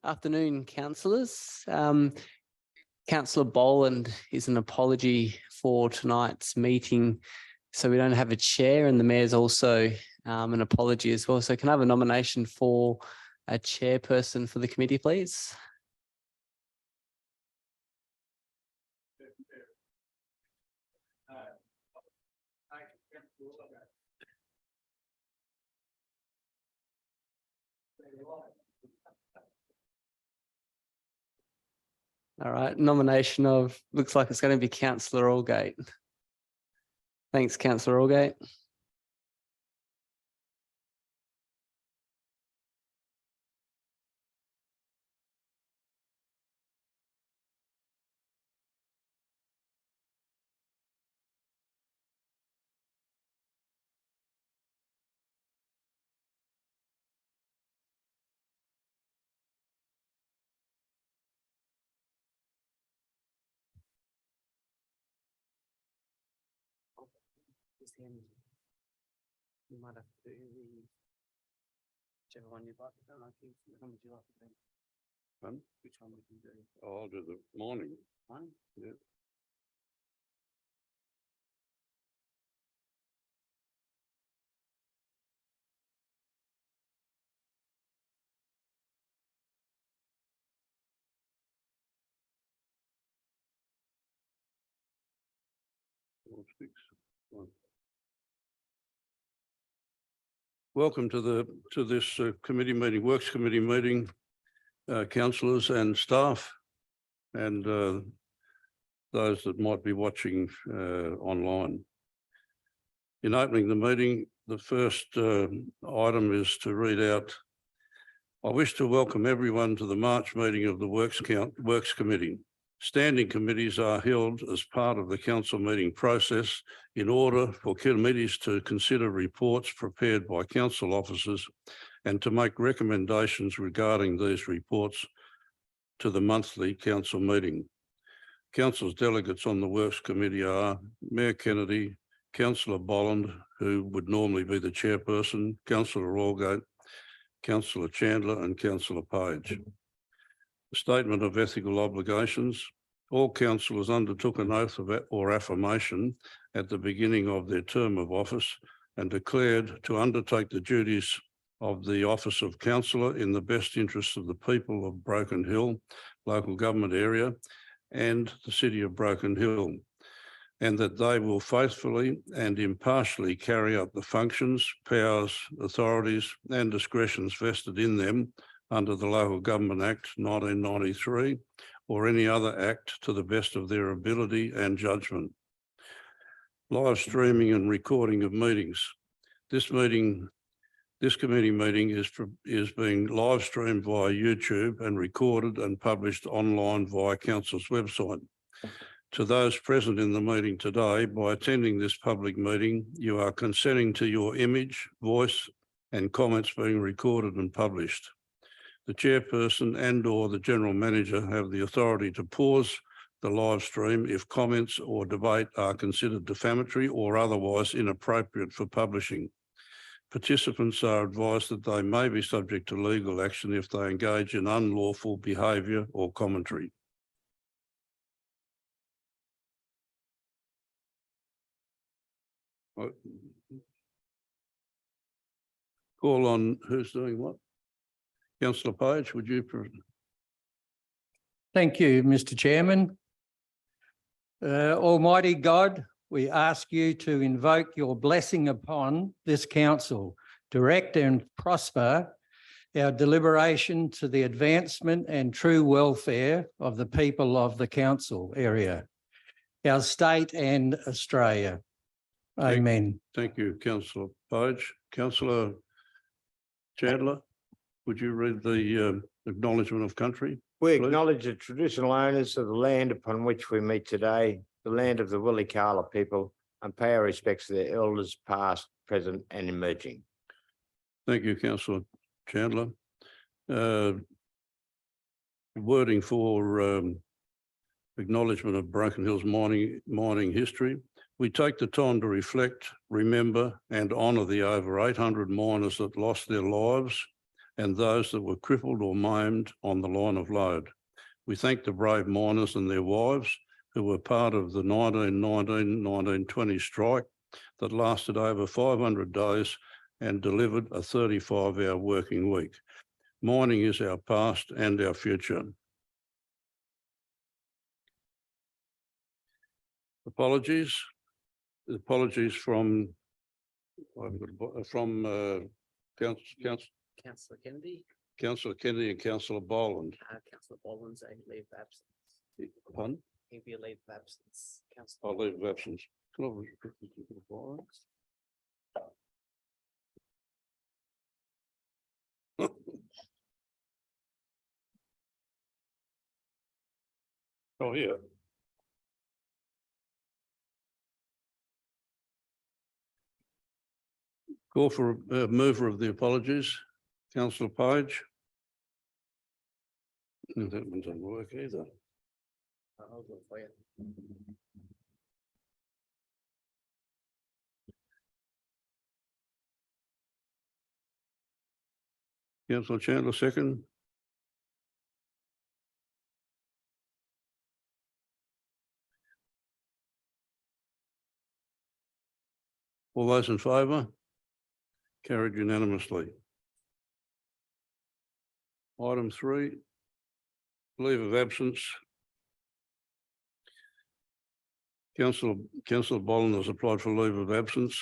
Afternoon, councillors. Councillor Boland is an apology for tonight's meeting, so we don't have a chair, and the mayor's also an apology as well. So can I have a nomination for a chairperson for the committee, please? All right, nomination of, looks like it's going to be Councillor Allgate. Thanks, Councillor Allgate. You might have to do whichever one you'd like. Which one would you like to do? Which one would you do? Oh, I'll do the morning. One? Yeah. Welcome to this committee meeting, Works Committee meeting, councillors and staff, and those that might be watching online. In opening the meeting, the first item is to read out, I wish to welcome everyone to the March meeting of the Works Committee. Standing committees are held as part of the council meeting process in order for committees to consider reports prepared by council officers and to make recommendations regarding these reports to the monthly council meeting. Council's delegates on the Works Committee are Mayor Kennedy, Councillor Boland, who would normally be the chairperson, Councillor Allgate, Councillor Chandler and Councillor Page. Statement of ethical obligations. All councillors undertook an oath or affirmation at the beginning of their term of office and declared to undertake the duties of the office of councillor in the best interests of the people of Broken Hill local government area and the city of Broken Hill, and that they will faithfully and impartially carry out the functions, powers, authorities and discretions vested in them under the Local Government Act 1993 or any other act to the best of their ability and judgment. Live streaming and recording of meetings. This committee meeting is being live streamed via YouTube and recorded and published online via council's website. To those present in the meeting today, by attending this public meeting, you are consenting to your image, voice and comments being recorded and published. The chairperson and/or the general manager have the authority to pause the live stream if comments or debate are considered defamatory or otherwise inappropriate for publishing. Participants are advised that they may be subject to legal action if they engage in unlawful behaviour or commentary. Call on who's doing what? Councillor Page, would you? Thank you, Mr. Chairman. Almighty God, we ask you to invoke your blessing upon this council, direct and prosper our deliberation to the advancement and true welfare of the people of the council area, our state and Australia. Amen. Thank you, Councillor Page. Councillor Chandler, would you read the acknowledgement of country? We acknowledge the traditional owners of the land upon which we meet today, the land of the Willikala people, and pay our respects to their elders past, present and emerging. Thank you, Councillor Chandler. Wording for acknowledgement of Broken Hill's mining history. We take the time to reflect, remember and honour the over 800 miners that lost their lives and those that were crippled or maimed on the line of load. We thank the brave miners and their wives who were part of the 1919-1920 strike that lasted over 500 days and delivered a 35-hour working week. Mining is our past and our future. Apologies from Councillor Kennedy, Councillor Kennedy and Councillor Boland. Councillor Boland's a leave of absence. Pardon? He'll be a leave of absence. I'll leave of absence. Can I- Oh, yeah. Call for a mover of the apologies, Councillor Page. No, that one doesn't work either. I'll do it for you. Councillor Chandler, second. All those in favour? Carried unanimously. Item 3, leave of absence. Councillor Boland has applied for leave of absence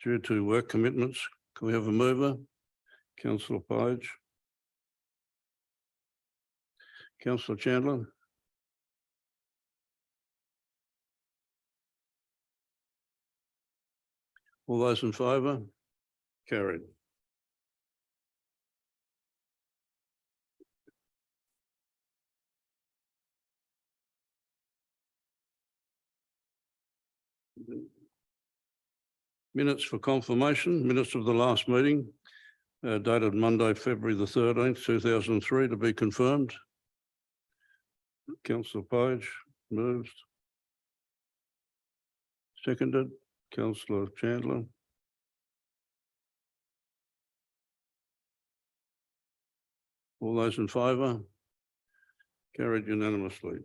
due to work commitments. Can we have a mover? Councillor Page. Councillor Chandler. All those in favour? Carried. Minutes for confirmation, minutes of the last meeting, dated Monday, February the 13th, 2003, to be confirmed. Councillor Page moves. Seconded, Councillor Chandler. All those in favour? Carried unanimously.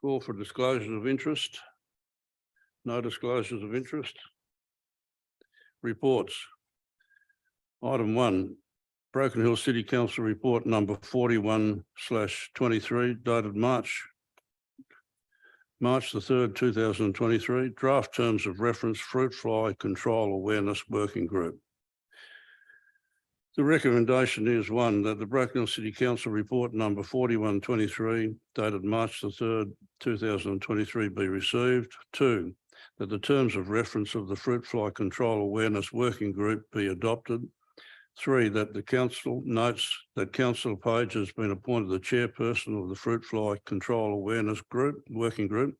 Call for disclosures of interest. No disclosures of interest. Reports. Item 1, Broken Hill City Council Report number 41/23, dated March the 3rd, 2023. Draft terms of reference, Fruit Fly Control Awareness Working Group. The recommendation is 1, that the Broken Hill City Council Report number 41/23, dated March the 3rd, 2023, be received. 2, that the terms of reference of the Fruit Fly Control Awareness Working Group be adopted. 3, that the council notes that Councillor Page has been appointed the chairperson of the Fruit Fly Control Awareness Group, Working Group,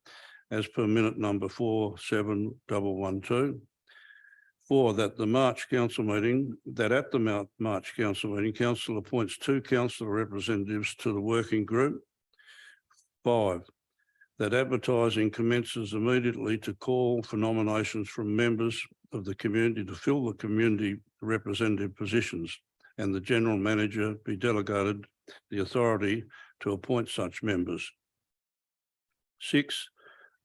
as per minute number 47112. 4, that the March council meeting, March council meeting, council appoints 2 council representatives to the working group. 5, that advertising commences immediately to call for nominations from members of the community to fill the community representative positions, and the general manager be delegated the authority to appoint such members. 6,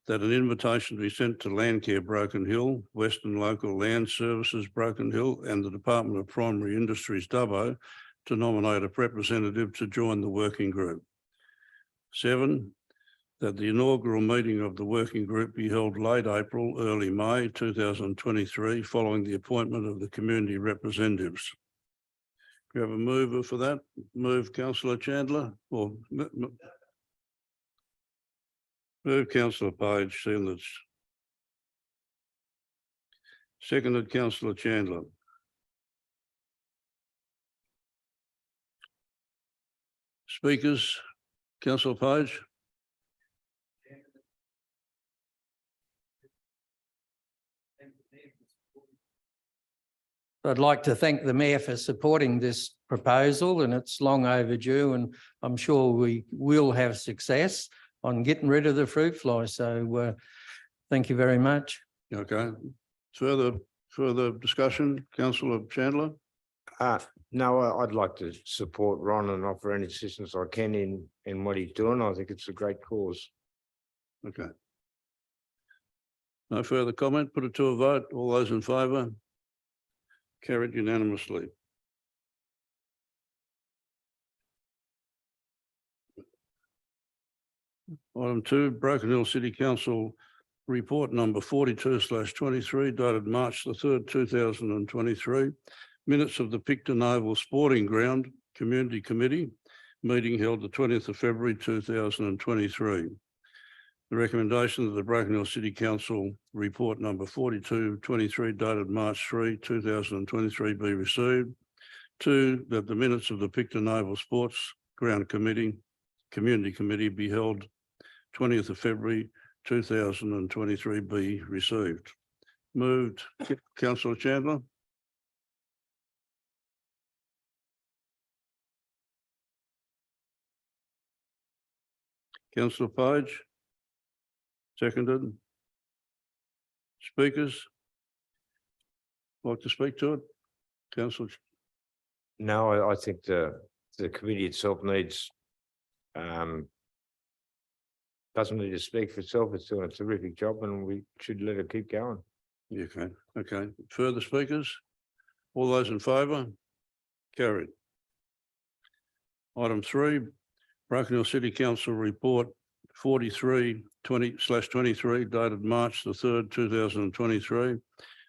that an invitation be sent to Landcare Broken Hill, Western Local Land Services Broken Hill, and the Department of Primary Industries Dubbo to nominate a representative to join the working group. 7, that the inaugural meeting of the working group be held late April, early May 2023, following the appointment of the community representatives. Do you have a mover for that? Move, Councillor Chandler, or move, Councillor Page, seeing that's seconded, Councillor Chandler. Speakers, Councillor Page. I'd like to thank the Mayor for supporting this proposal, and it's long overdue, and I'm sure we will have success on getting rid of the fruit fly. So thank you very much. Okay. Further discussion, councillor Chandler? No, I'd like to support Ron and offer any assistance I can in what he's doing. I think it's a great cause. Okay. No further comment, put it to a vote. All those in favour? Carried unanimously. Item 2, Broken Hill City Council report number 42/23 dated March the 3rd, 2023. Minutes of the Picton Oval Sporting Ground Community Committee meeting held the 20th of February 2023. The recommendation of the Broken Hill City Council report number 42/23 dated March 3, 2023 be received. 2, that the minutes of the Picton Oval Sports Ground Community Committee be held 20th of February 2023 be received. Moved, councillor Chandler. Councillor Page. Seconded. Speakers? Like to speak to it? Councillor. No, I think the committee itself needs doesn't need to speak for itself. It's doing a terrific job and we should let it keep going. Yeah, okay. Further speakers? All those in favour? Carried. Item 3, Broken Hill City Council report 43/20/23 dated March the 3rd, 2023.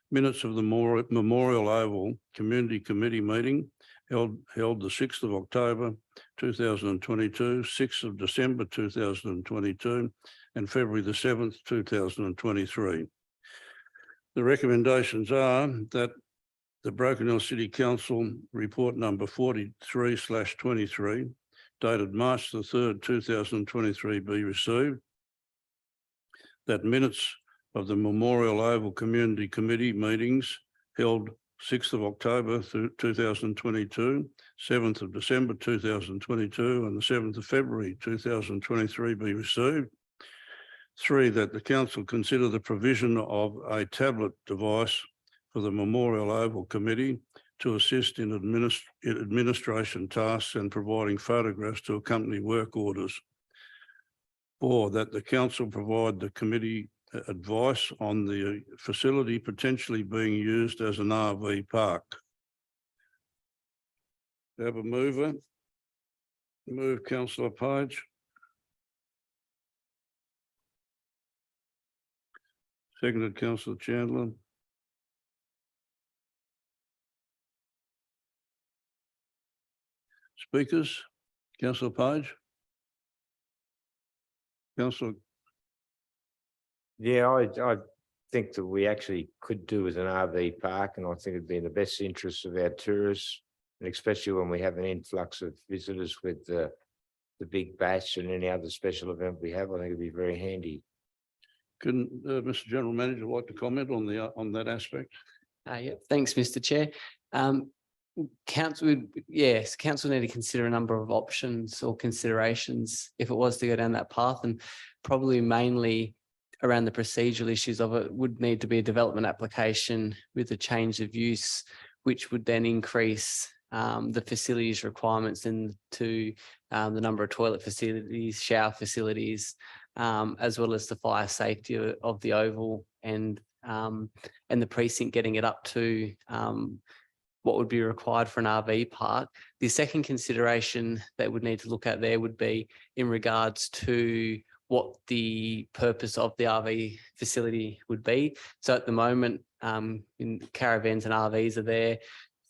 Minutes of the Memorial Oval Community Committee meeting held the 6th of October 2022, 6th of December 2022, and February the 7th, 2023. The recommendations are that the Broken Hill City Council report number 43/23 dated March the 3rd, 2023 be received. That minutes of the Memorial Oval Community Committee meetings held 6th of October 2022, 7th of December 2022, and the 7th of February 2023 be received. 3, that the council consider the provision of a tablet device for the Memorial Oval Committee to assist in administration tasks and providing photographs to accompany work orders. 4, that the council provide the committee advice on the facility potentially being used as an RV park. Have a mover. Move, councillor Page. Seconded, councillor Chandler. Speakers, councillor Page. Councillor. Yeah, I think that we actually could do with an RV park, and I think it'd be in the best interest of our tourists, and especially when we have an influx of visitors with the big bash and any other special event we have. I think it'd be very handy. Can Mr. General Manager like to comment on that aspect? Yeah, thanks, Mr. Chair. Council need to consider a number of options or considerations if it was to go down that path, and probably mainly around the procedural issues of it would need to be a development application with a change of use, which would then increase the facilities requirements into the number of toilet facilities, shower facilities, as well as the fire safety of the oval and the precinct, getting it up to what would be required for an RV park. The second consideration that would need to look at there would be in regards to what the purpose of the RV facility would be. So at the moment, in caravans and RVs are there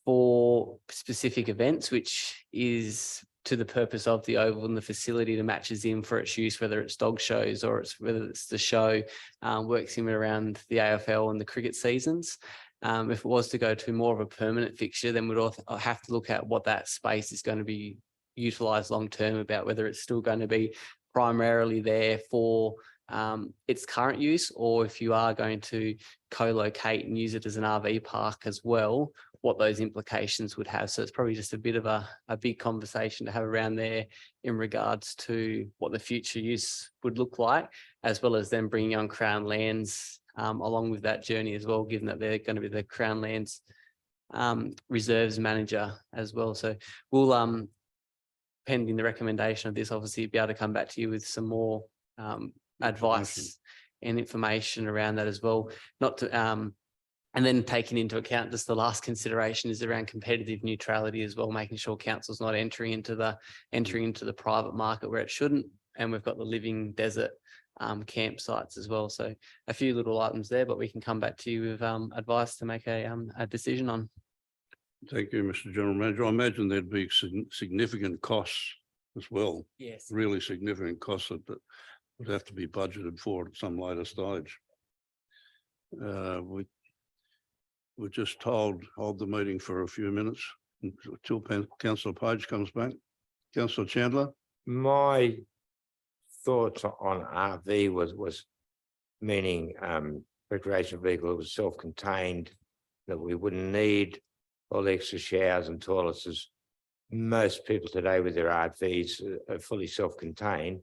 for specific events, which is to the purpose of the oval and the facility that matches in for its use, whether it's dog shows or whether it's the show, works in around the AFL and the cricket seasons. If it was to go to more of a permanent fixture, then we'd also have to look at what that space is going to be utilised long term, about whether it's still going to be primarily there for its current use, or if you are going to co-locate and use it as an RV park as well, what those implications would have. So it's probably just a bit of a big conversation to have around there in regards to what the future use would look like, as well as then bringing on Crown lands along with that journey as well, given that they're going to be the Crown Lands reserves manager as well. So we'll, pending the recommendation of this, obviously be able to come back to you with some more advice and information around that as well. Not to, and then taking into account just the last consideration is around competitive neutrality as well, making sure council's not entering into the private market where it shouldn't. And we've got the living desert campsites as well. So a few little items there, but we can come back to you with advice to make a decision on. Thank you, Mr. General Manager. I imagine there'd be significant costs as well, Yes. really significant costs that would have to be budgeted for at some later stage. We just hold the meeting for a few minutes until Councillor Page comes back. Councillor Chandler. My thoughts on RV was meaning recreational vehicle, it was self-contained, that we wouldn't need all the extra showers and toilets as most people today with their RVs are fully self-contained.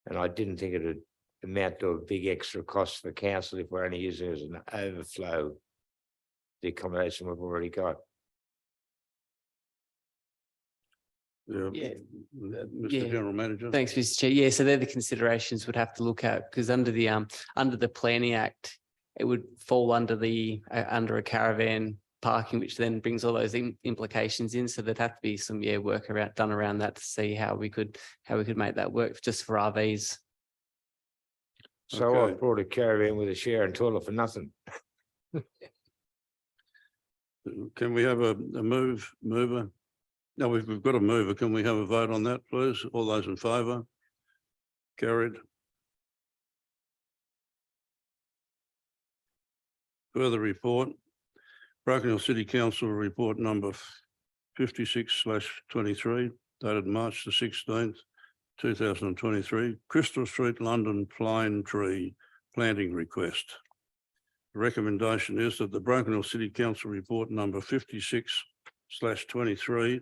And I didn't think it would amount to a big extra cost for council if we're only using it as an overflow, the accommodation we've already got. Yeah. Mr. Yeah. General Manager. Thanks, Mr. Chair. Yeah, so they're the considerations we'd have to look at, because under the Planning Act, it would fall under under a caravan parking, which then brings all those implications in. So there'd have to be some work done around that to see how we could make that work just for RVs. So Okay. I brought a caravan with a shower and toilet for nothing. Can we have a mover? No, we've got a mover. Can we have a vote on that, please? All those in favour? Carried. Further report. Broken Hill City Council report number 56/23, dated March the 16th, 2023. Crystal Street, London, pine tree planting request. The recommendation is that the Broken Hill City Council report number 56/23,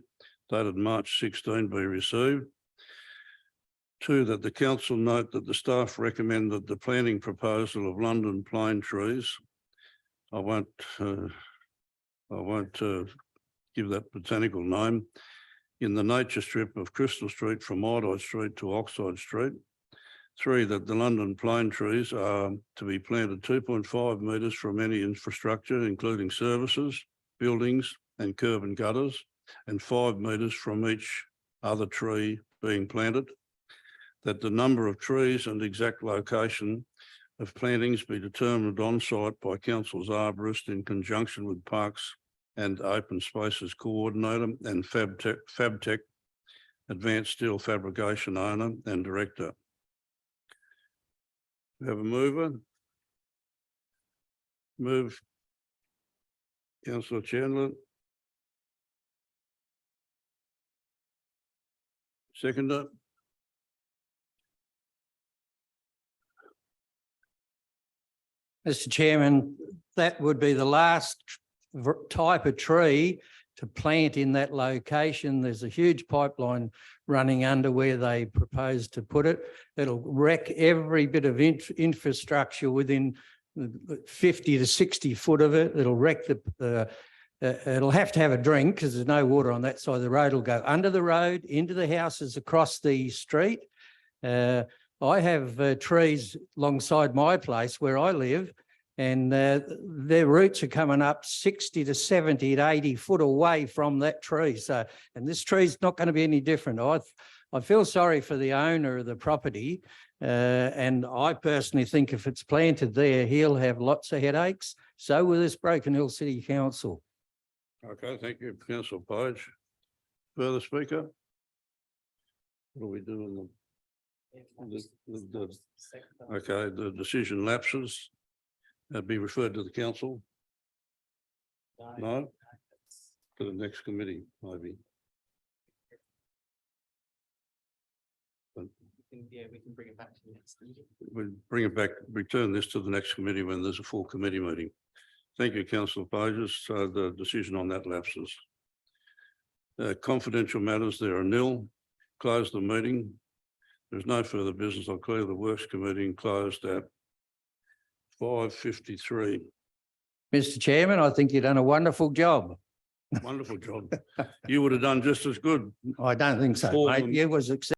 dated March 16, be received. 2, that the council note that the staff recommend that the planting proposal of London pine trees, I won't give that botanical name, in the nature strip of Crystal Street from Iodide Street to Oxide Street. 3, that the London pine trees are to be planted 2.5 metres from any infrastructure, including services, buildings and curb and gutters, and 5 metres from each other tree being planted. That the number of trees and exact location of plantings be determined on site by council's arborist in conjunction with Parks and Open Spaces Coordinator and Fabtech Advanced Steel Fabrication Owner and Director. We have a mover. Move. Councillor Chandler. Seconder. Mr. Chairman, that would be the last type of tree to plant in that location. There's a huge pipeline running under where they propose to put it. It'll wreck every bit of infrastructure within 50 to 60 foot of it. It'll wreck it'll have to have a drink because there's no water on that side of the road. It'll go under the road, into the houses across the street. I have trees alongside my place where I live, and their roots are coming up 60 to 70 to 80 foot away from that tree. So, and this tree's not going to be any different. I feel sorry for the owner of the property, and I personally think if it's planted there, he'll have lots of headaches. So will this Broken Hill City Council. Okay, thank you, Councillor Page. Further speaker? What do we do in okay, the decision lapses. Be referred to the council. No? To the next committee, maybe. Yeah, we can bring it back to the next meeting. We'll bring it back, return this to the next committee when there's a full committee meeting. Thank you, Councillor Pages. So the decision on that lapses. Confidential matters, there are nil. Close the meeting. There's no further business. I'll clear the Works Committee and closed at 5:53. Mr. Chairman, I think you've done a wonderful job. Wonderful job. You would have done just as good. I don't think so, For mate. them. You was